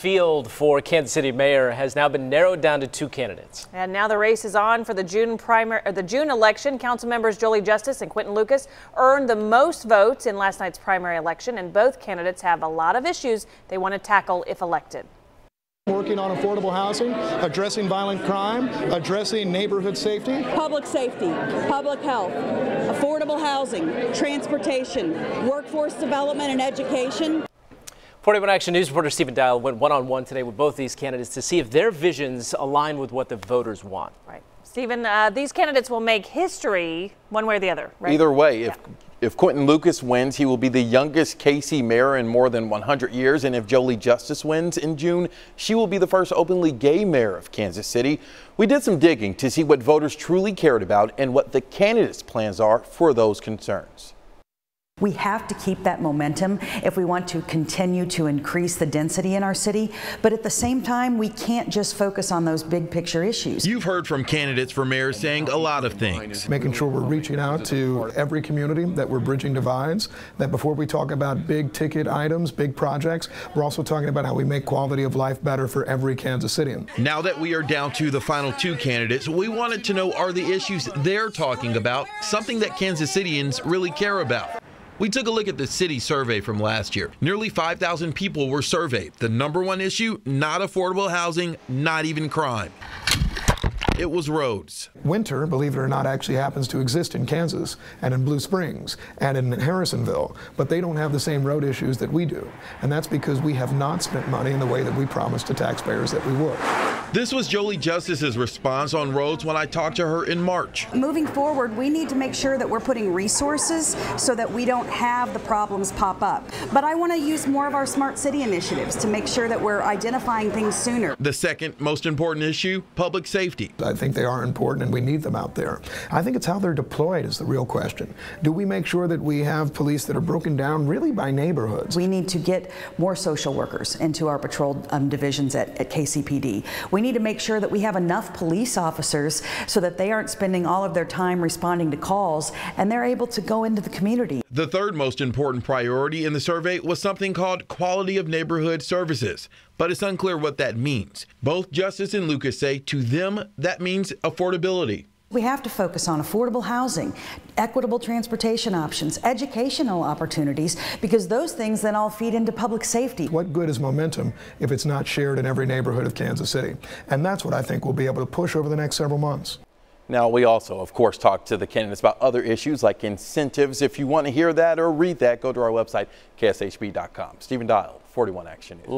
Field for Kansas City mayor has now been narrowed down to 2 candidates. And now the race is on for the June election. Council members Jolie Justus and Quentin Lucas earned the most votes in last night's primary election, and both candidates have a lot of issues they want to tackle if elected. Working on affordable housing, addressing violent crime, addressing neighborhood safety. Public safety, public health, affordable housing, transportation, workforce development and education. 41 Action News reporter Stephen Dial went one-on-one today with both these candidates to see if their visions align with what the voters want. Right. Stephen, these candidates will make history one way or the other, right? Either way, if Quentin Lucas wins, he will be the youngest KC mayor in more than 100 years. And if Jolie Justus wins in June, she will be the first openly gay mayor of Kansas City. We did some digging to see what voters truly cared about and what the candidates' plans are for those concerns. We have to keep that momentum if we want to continue to increase the density in our city. But at the same time, we can't just focus on those big picture issues. You've heard from candidates for mayor saying a lot of things. Making sure we're reaching out to every community, that we're bridging divides, that before we talk about big ticket items, big projects, we're also talking about how we make quality of life better for every Kansas Citian. Now that we are down to the final 2 candidates, we wanted to know, are the issues they're talking about something that Kansas Citians really care about? We took a look at the city survey from last year. Nearly 5,000 people were surveyed. The #1 issue, not affordable housing, not even crime. It was roads. Winter, believe it or not, actually happens to exist in Kansas and in Blue Springs and in Harrisonville, but they don't have the same road issues that we do. And that's because we have not spent money in the way that we promised to taxpayers that we would. This was Jolie Justus's response on roads when I talked to her in March. Moving forward, we need to make sure that we're putting resources so that we don't have the problems pop up. But I want to use more of our smart city initiatives to make sure that we're identifying things sooner. The second most important issue, public safety. I think they are important and we need them out there. I think it's how they're deployed is the real question. Do we make sure that we have police that are broken down really by neighborhoods? We need to get more social workers into our patrol divisions at KCPD. We need to make sure that we have enough police officers so that they aren't spending all of their time responding to calls and they're able to go into the community. The third most important priority in the survey was something called quality of neighborhood services, but it's unclear what that means. Both Justus and Lucas say to them that means affordability. We have to focus on affordable housing, equitable transportation options, educational opportunities, because those things then all feed into public safety. What good is momentum if it's not shared in every neighborhood of Kansas City? And that's what I think we'll be able to push over the next several months. Now, we also, of course, talked to the candidates about other issues like incentives. If you want to hear that or read that, go to our website, kshb.com. Stephen Dial, 41 Action News.